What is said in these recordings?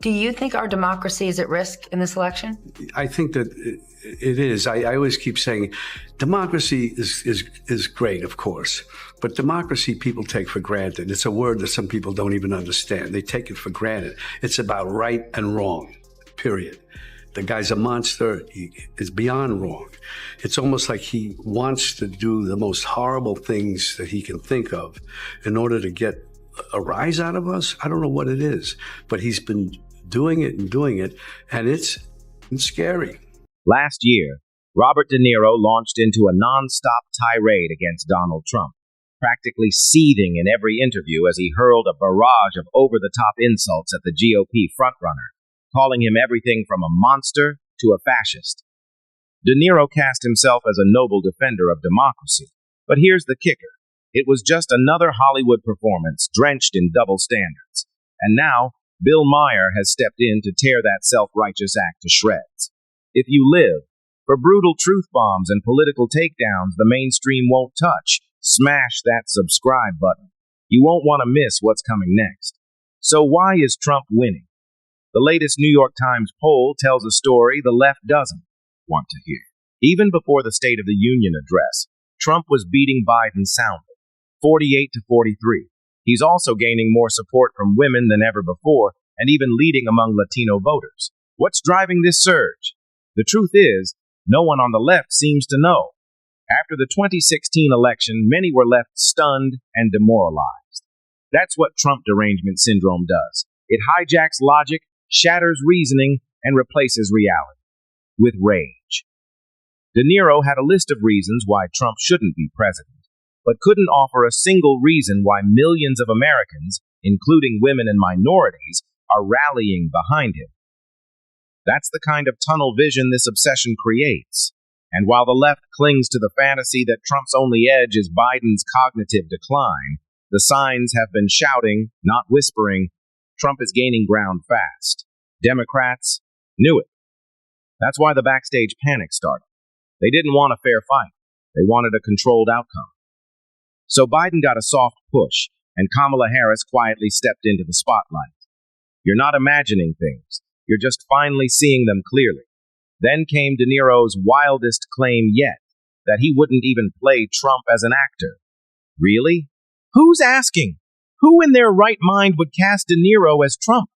Do you think our democracy is at risk in this election? I think that it is. I always keep saying democracy is great, of course, but democracy people take for granted. It's a word that some people don't even understand. They take it for granted. It's about right and wrong, period. The guy's a monster. He is beyond wrong. It's almost like he wants to do the most horrible things that he can think of in order to get a rise out of us. I don't know what it is, but he's been doing it, and it's scary. Last year, Robert De Niro launched into a non-stop tirade against Donald Trump, practically seething in every interview as he hurled a barrage of over-the-top insults at the GOP frontrunner, calling him everything from a monster to a fascist. De Niro cast himself as a noble defender of democracy, but here's the kicker. It was just another Hollywood performance drenched in double standards, and now Bill Maher has stepped in to tear that self-righteous act to shreds. If you live for brutal truth bombs and political takedowns the mainstream won't touch, smash that subscribe button. You won't want to miss what's coming next. So why is Trump winning? The latest New York Times poll tells a story the left doesn't want to hear. Even before the State of the Union address, Trump was beating Biden soundly, 48-43. He's also gaining more support from women than ever before, and even leading among Latino voters. What's driving this surge? The truth is, no one on the left seems to know. After the 2016 election, many were left stunned and demoralized. That's what Trump derangement syndrome does. It hijacks logic, shatters reasoning, and replaces reality with rage. De Niro had a list of reasons why Trump shouldn't be president, but couldn't offer a single reason why millions of Americans, including women and minorities, are rallying behind him. That's the kind of tunnel vision this obsession creates. And while the left clings to the fantasy that Trump's only edge is Biden's cognitive decline, the signs have been shouting, not whispering, Trump is gaining ground fast. Democrats knew it. That's why the backstage panic started. They didn't want a fair fight. They wanted a controlled outcome. So Biden got a soft push, and Kamala Harris quietly stepped into the spotlight. You're not imagining things. You're just finally seeing them clearly. Then came De Niro's wildest claim yet, that he wouldn't even play Trump as an actor. Really? Who's asking? Who in their right mind would cast De Niro as Trump?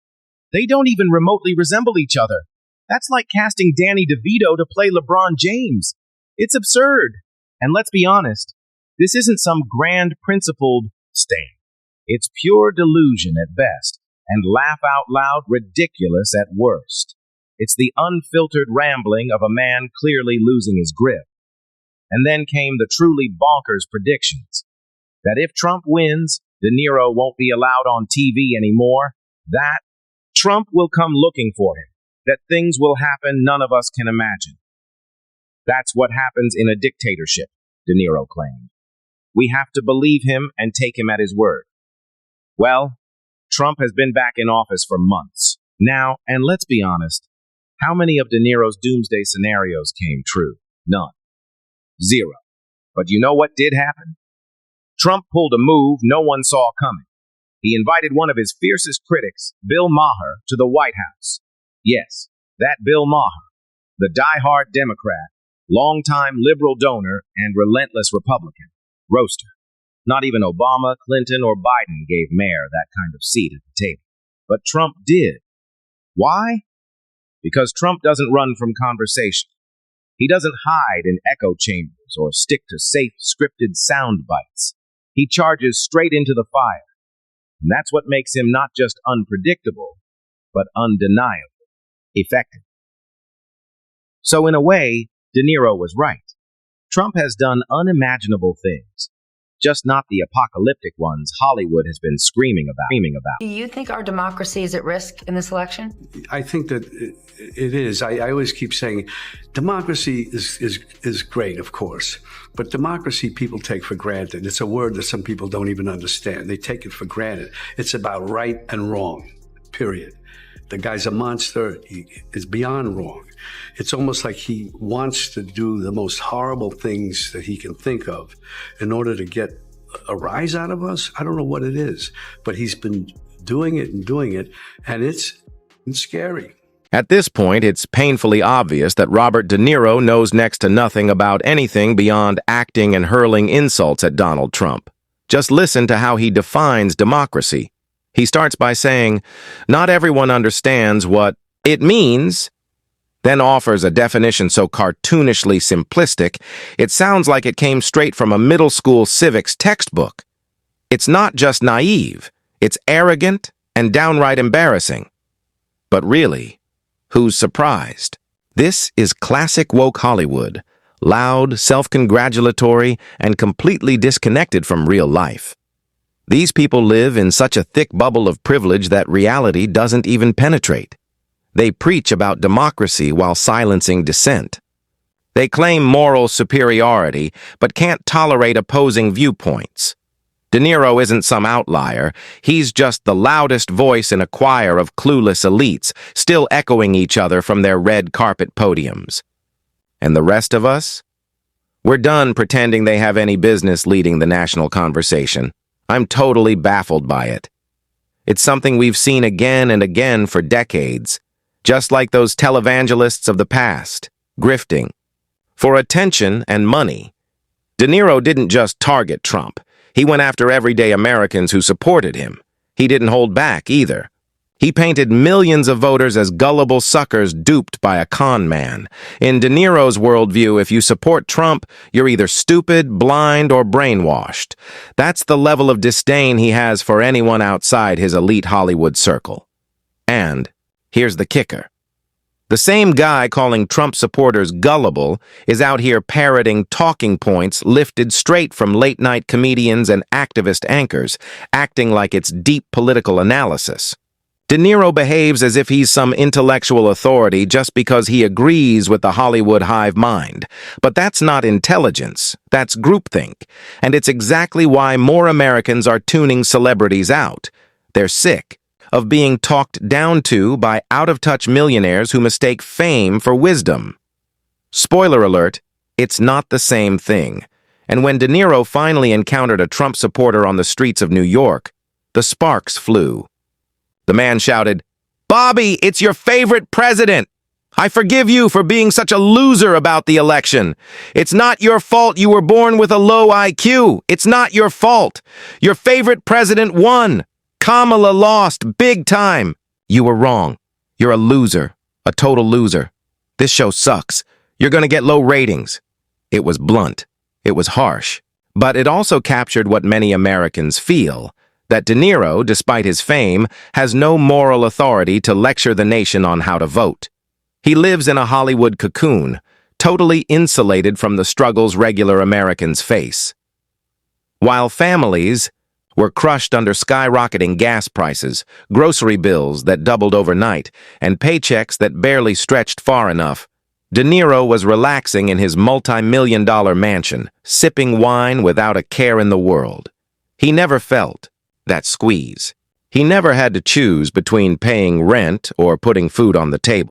They don't even remotely resemble each other. That's like casting Danny DeVito to play LeBron James. It's absurd. And let's be honest, this isn't some grand principled stand. It's pure delusion at best, and laugh out loud ridiculous at worst. It's the unfiltered rambling of a man clearly losing his grip. And then came the truly bonkers predictions. That if Trump wins, De Niro won't be allowed on TV anymore. That Trump will come looking for him. That things will happen none of us can imagine. That's what happens in a dictatorship, De Niro claimed. We have to believe him and take him at his word. Well, Trump has been back in office for months now, and let's be honest, how many of De Niro's doomsday scenarios came true? None. Zero. But you know what did happen? Trump pulled a move no one saw coming. He invited one of his fiercest critics, Bill Maher, to the White House. Yes, that Bill Maher, the die-hard Democrat, longtime liberal donor, and relentless Republican, roaster. Not even Obama, Clinton, or Biden gave Maher that kind of seat at the table. But Trump did. Why? Because Trump doesn't run from conversation. He doesn't hide in echo chambers or stick to safe, scripted sound bites. He charges straight into the fire. And that's what makes him not just unpredictable, but undeniably effective. So in a way, De Niro was right. Trump has done unimaginable things, just not the apocalyptic ones Hollywood has been screaming about. Do you think our democracy is at risk in this election? I think that it is. I always keep saying democracy is great, of course, but democracy people take for granted. It's a word that some people don't even understand. They take it for granted. It's about right and wrong, period. The guy's a monster. He is beyond wrong. It's almost like he wants to do the most horrible things that he can think of in order to get a rise out of us. I don't know what it is, but he's been doing it, and it's It's scary. At this point, it's painfully obvious that Robert De Niro knows next to nothing about anything beyond acting and hurling insults at Donald Trump. Just listen to how he defines democracy. He starts by saying, "Not everyone understands what it means," then offers a definition so cartoonishly simplistic, it sounds like it came straight from a middle school civics textbook. It's not just naive, it's arrogant and downright embarrassing. But really, who's surprised? This is classic woke Hollywood, loud, self-congratulatory, and completely disconnected from real life. These people live in such a thick bubble of privilege that reality doesn't even penetrate. They preach about democracy while silencing dissent. They claim moral superiority, but can't tolerate opposing viewpoints. De Niro isn't some outlier. He's just the loudest voice in a choir of clueless elites, still echoing each other from their red carpet podiums. And the rest of us? We're done pretending they have any business leading the national conversation. I'm totally baffled by it. It's something we've seen again and again for decades, just like those televangelists of the past, grifting. For attention and money. De Niro didn't just target Trump. He went after everyday Americans who supported him. He didn't hold back either. He painted millions of voters as gullible suckers duped by a con man. In De Niro's worldview, if you support Trump, you're either stupid, blind, or brainwashed. That's the level of disdain he has for anyone outside his elite Hollywood circle. And here's the kicker. The same guy calling Trump supporters gullible is out here parroting talking points lifted straight from late-night comedians and activist anchors, acting like it's deep political analysis. De Niro behaves as if he's some intellectual authority just because he agrees with the Hollywood hive mind. But that's not intelligence, that's groupthink. And it's exactly why more Americans are tuning celebrities out. They're sick of being talked down to by out-of-touch millionaires who mistake fame for wisdom. Spoiler alert, it's not the same thing. And when De Niro finally encountered a Trump supporter on the streets of New York, the sparks flew. The man shouted, "Bobby, it's your favorite president! I forgive you for being such a loser about the election. It's not your fault you were born with a low IQ. It's not your fault. Your favorite president won. Kamala lost big time. You were wrong. You're a loser, a total loser. This show sucks. You're going to get low ratings." It was blunt. It was harsh. But it also captured what many Americans feel, that De Niro, despite his fame, has no moral authority to lecture the nation on how to vote. He lives in a Hollywood cocoon, totally insulated from the struggles regular Americans face. While families were crushed under skyrocketing gas prices, grocery bills that doubled overnight, and paychecks that barely stretched far enough, De Niro was relaxing in his multi-million-dollar mansion, sipping wine without a care in the world. He never felt that squeeze. He never had to choose between paying rent or putting food on the table.